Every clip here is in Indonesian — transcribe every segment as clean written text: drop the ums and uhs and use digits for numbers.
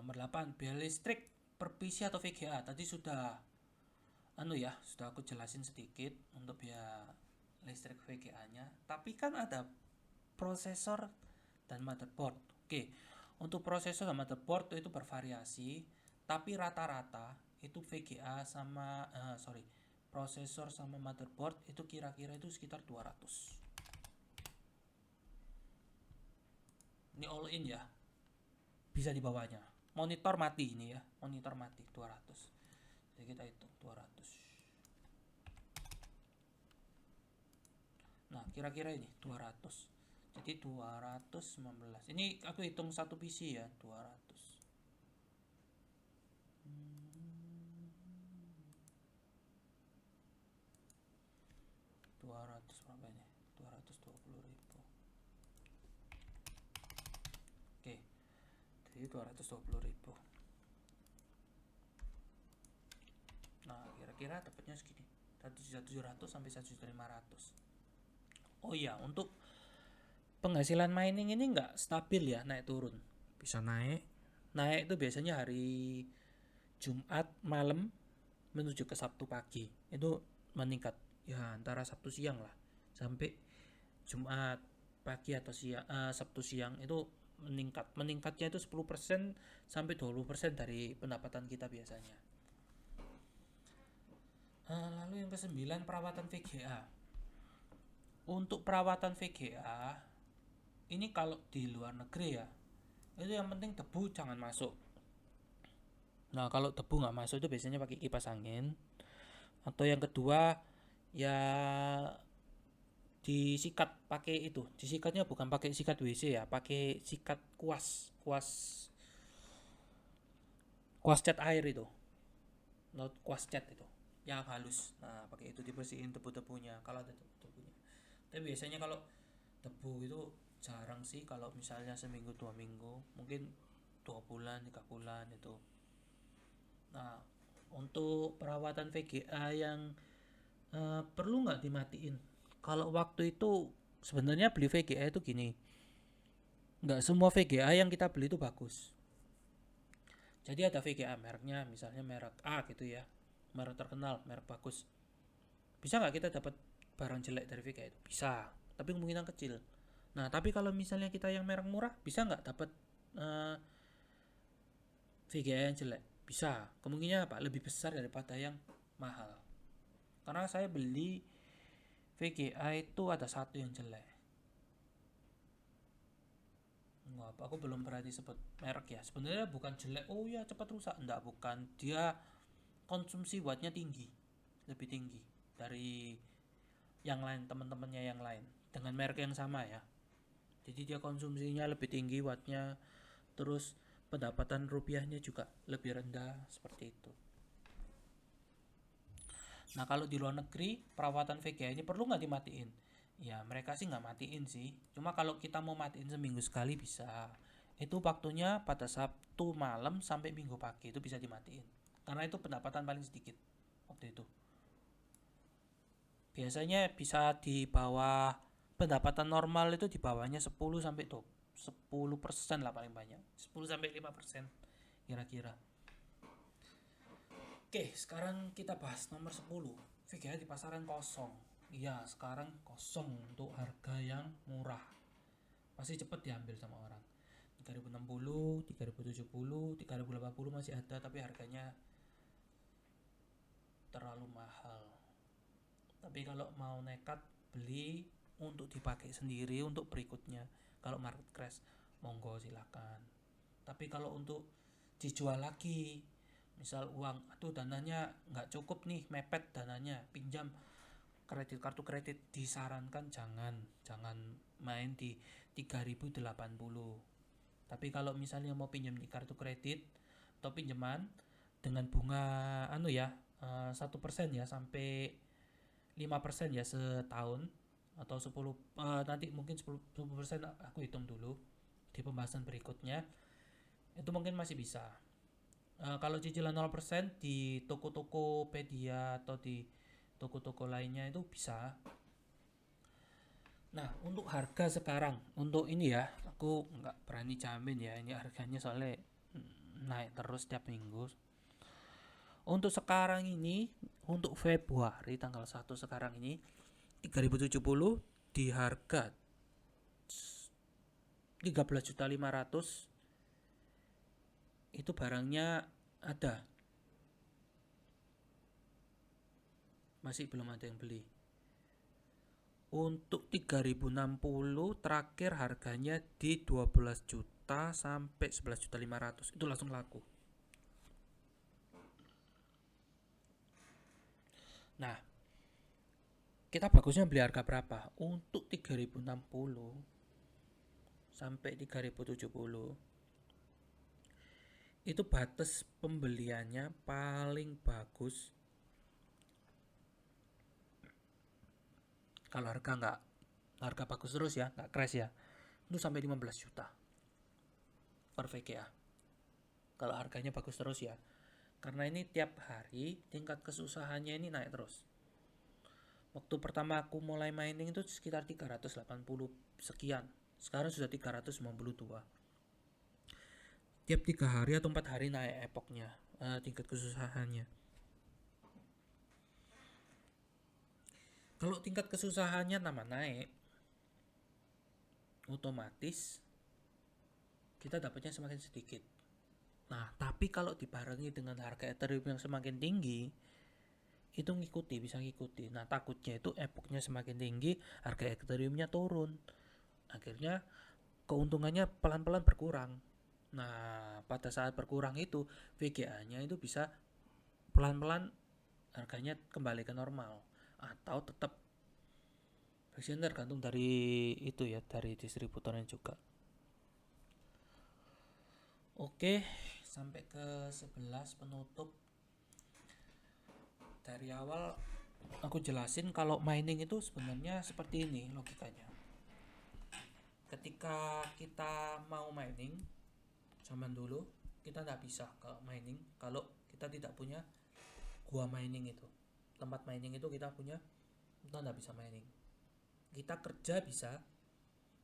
nomor 8, biaya listrik per PC atau VGA. Tadi sudah sudah aku jelasin sedikit untuk biaya listrik VGA-nya. Tapi kan ada prosesor dan motherboard. Oke, untuk prosesor dan motherboard itu bervariasi, tapi rata-rata itu VGA sama prosesor sama motherboard itu kira-kira itu sekitar 200. Ini all in ya, bisa di bawahnya. Monitor mati ini ya, monitor mati 200. Jadi kita hitung 200. Nah, kira-kira ini 200. Jadi 219. Ini aku hitung satu PC ya, 200. 200 berapa ini? 220.000. Oke. Jadi 220.000. Nah, kira-kira dapatnya segini. 1.700 sampai 1.500. Oh iya, untuk penghasilan mining ini nggak stabil ya, naik turun. Bisa naik. Naik itu biasanya hari Jumat malam menuju ke Sabtu pagi. Itu meningkat ya antara Sabtu siang lah sampai Jumat pagi atau Sabtu siang itu meningkatnya itu 10% sampai 20% dari pendapatan kita biasanya. Lalu yang ke-9, perawatan VGA. Untuk perawatan VGA ini kalau di luar negeri ya, itu yang penting debu jangan masuk. Nah, kalau debu nggak masuk itu biasanya pakai kipas angin. Atau yang kedua ya disikat pakai itu. Disikatnya bukan pakai sikat WC ya, pakai sikat kuas cat air itu. Not kuas cat itu yang halus. Nah, pakai itu dibersihin debu-debunya kalau ada debunya. Tapi biasanya kalau debu itu jarang sih, kalau misalnya seminggu 2 minggu, mungkin 2 bulan 3 bulan itu. Nah, untuk perawatan VGA yang perlu nggak dimatiin? Kalau waktu itu sebenarnya beli VGA itu gini, nggak semua VGA yang kita beli itu bagus. Jadi ada VGA mereknya, misalnya merek A gitu ya, merek terkenal, merek bagus. Bisa nggak kita dapat barang jelek dari VGA itu? Bisa, tapi kemungkinan kecil. Nah, tapi kalau misalnya kita yang merek murah, bisa nggak dapat VGA yang jelek? Bisa, kemungkinan apa? Lebih besar daripada yang mahal. Karena saya beli VGA itu ada satu yang jelek. Nggak, aku belum berani sebut merek ya. Sebenarnya bukan jelek, oh ya cepat rusak. Enggak, bukan. Dia konsumsi wattnya tinggi, lebih tinggi dari yang lain, teman-temannya yang lain dengan merek yang sama ya. Jadi dia konsumsinya lebih tinggi wattnya, terus pendapatan rupiahnya juga lebih rendah seperti itu. Nah, kalau di luar negeri perawatan VGA ini perlu nggak dimatiin? Ya mereka sih nggak matiin sih. Cuma kalau kita mau matiin seminggu sekali bisa. Itu waktunya pada Sabtu malam sampai Minggu pagi itu bisa dimatiin. Karena itu pendapatan paling sedikit waktu itu. Biasanya bisa di bawah pendapatan normal, itu di bawahnya 10 sampai 10% lah paling banyak. 10 sampai 5% kira-kira. Oke, sekarang kita bahas nomor 10. VGA di pasaran kosong. Iya, sekarang kosong untuk harga yang murah. Pasti cepet diambil sama orang. 3060, 3070, 3080 masih ada, tapi harganya terlalu mahal. Tapi kalau mau nekat beli untuk dipakai sendiri untuk berikutnya, kalau market crash, monggo silakan. Tapi kalau untuk dijual lagi, misal uang, aduh dananya nggak cukup nih, mepet dananya, pinjam kartu kredit, disarankan jangan jangan main di 3080. Tapi kalau misalnya mau pinjam di kartu kredit atau pinjaman dengan bunga 1% ya sampai 5% ya setahun, atau 10 nanti mungkin 10% aku hitung dulu di pembahasan berikutnya, itu mungkin masih bisa. Kalau cicilan 0% di toko-toko Pedia atau di toko-toko lainnya itu bisa. Nah, untuk harga sekarang, untuk ini ya, aku nggak berani jamin ya ini harganya, soalnya naik terus tiap minggu. Untuk sekarang ini, untuk Februari tanggal 1 sekarang ini 3070 di harga 13.500.000. Itu barangnya ada, masih belum ada yang beli. Untuk 3060 terakhir harganya di 12 juta sampai 11.500.000, itu langsung laku. Nah, kita bagusnya beli harga berapa? Untuk 3060 sampai 3070 itu batas pembeliannya paling bagus kalau harga bagus terus ya, nggak crash ya, itu sampai 15 juta per VGA kalau harganya bagus terus ya. Karena ini tiap hari tingkat kesusahannya ini naik terus. Waktu pertama aku mulai mining itu sekitar 380 sekian, sekarang sudah 392. Tiap 3 hari atau 4 hari naik epoknya, tingkat kesusahannya. Kalau tingkat kesusahannya tambah naik, otomatis kita dapatnya semakin sedikit. Nah, tapi kalau dibarengi dengan harga Ethereum yang semakin tinggi, itu bisa ngikuti. Nah, takutnya itu epoknya semakin tinggi, harga Ethereumnya turun. Akhirnya keuntungannya pelan-pelan berkurang. Nah, pada saat berkurang itu VGA-nya itu bisa pelan-pelan harganya kembali ke normal atau tetap, tergantung dari itu ya, dari distributornya juga. Oke, sampai ke 11 penutup. Dari awal aku jelasin kalau mining itu sebenarnya seperti ini logikanya. Ketika kita mau mining zaman dulu, kita nggak bisa ke mining kalau kita tidak punya gua mining itu, tempat mining itu kita nggak bisa mining. Kita kerja bisa,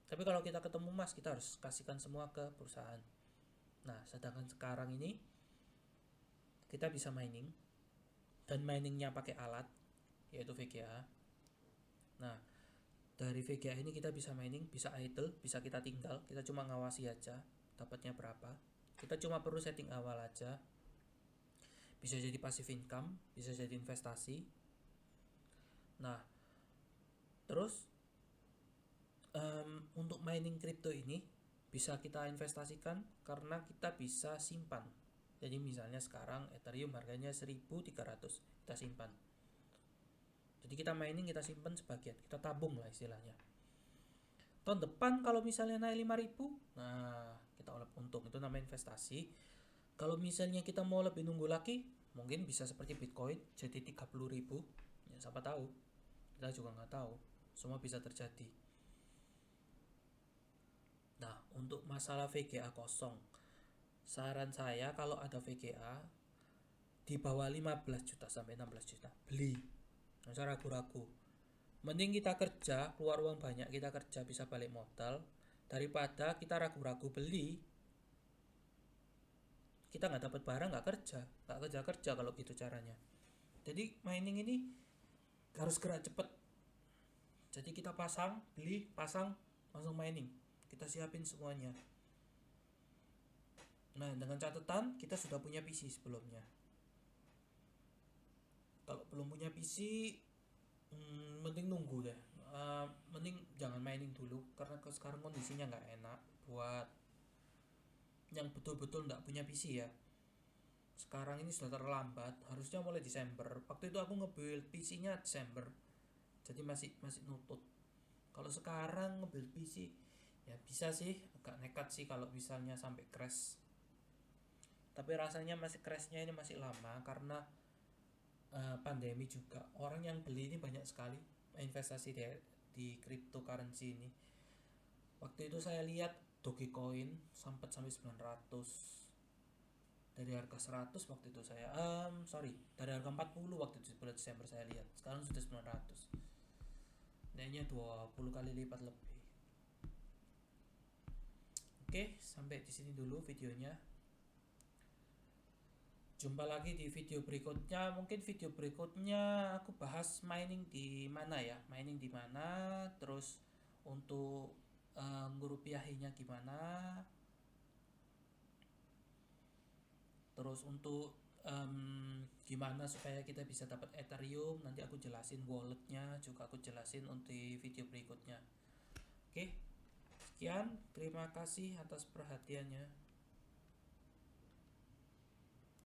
tapi kalau kita ketemu emas kita harus kasihkan semua ke perusahaan. Nah, sedangkan sekarang ini kita bisa mining dan miningnya pakai alat yaitu VGA. Nah, dari VGA ini kita bisa mining, bisa idle, bisa kita tinggal, kita cuma ngawasi aja dapatnya berapa. Kita cuma perlu setting awal aja. Bisa jadi passive income, bisa jadi investasi. Nah, terus untuk mining crypto ini bisa kita investasikan karena kita bisa simpan. Jadi misalnya sekarang Ethereum harganya 1.300, kita simpan. Jadi kita mining, kita simpan sebagian, kita tabung lah istilahnya. Tahun depan kalau misalnya naik 5.000, nah kita olah untung, itu namanya investasi. Kalau misalnya kita mau lebih nunggu lagi, mungkin bisa seperti Bitcoin jadi 30.000, ya siapa tahu, kita juga nggak tahu, semua bisa terjadi. Nah, untuk masalah VGA kosong, saran saya kalau ada VGA di bawah 15 juta sampai 16 juta beli. Nggak usah ragu-ragu. Mending kita kerja, keluar uang banyak, kita kerja bisa balik modal daripada kita ragu-ragu beli. Kita nggak dapat barang, nggak kerja kalau gitu caranya. Jadi mining ini harus gerak cepet. Jadi kita beli, pasang, langsung mining. Kita siapin semuanya. Nah, dengan catatan kita sudah punya PC sebelumnya. Kalau belum punya PC, mending nunggu deh. Mending jangan mining dulu karena sekarang kondisinya nggak enak buat yang betul-betul nggak punya PC ya. Sekarang ini sudah terlambat, harusnya mulai Desember. Waktu itu aku nge-build PC-nya Desember, jadi masih nutut. Kalau sekarang nge-build PC ya bisa sih, agak nekat sih kalau misalnya sampai crash. Tapi rasanya masih crashnya ini masih lama karena pandemi juga. Orang yang beli ini banyak sekali investasi di cryptocurrency ini. Waktu itu saya lihat Dogecoin sampai 900 dari harga 100 waktu itu saya dari harga 40 waktu itu bulan Desember saya lihat, sekarang sudah 900, naiknya 20 kali lipat lebih. Oke, sampai di sini dulu videonya. Jumpa lagi di video berikutnya. Mungkin video berikutnya aku bahas mining di mana ya, mining di mana, terus untuk ngerupiahinya gimana, terus untuk gimana supaya kita bisa dapat Ethereum. Nanti aku jelasin walletnya, juga aku jelasin untuk video berikutnya. Oke, sekian, terima kasih atas perhatiannya.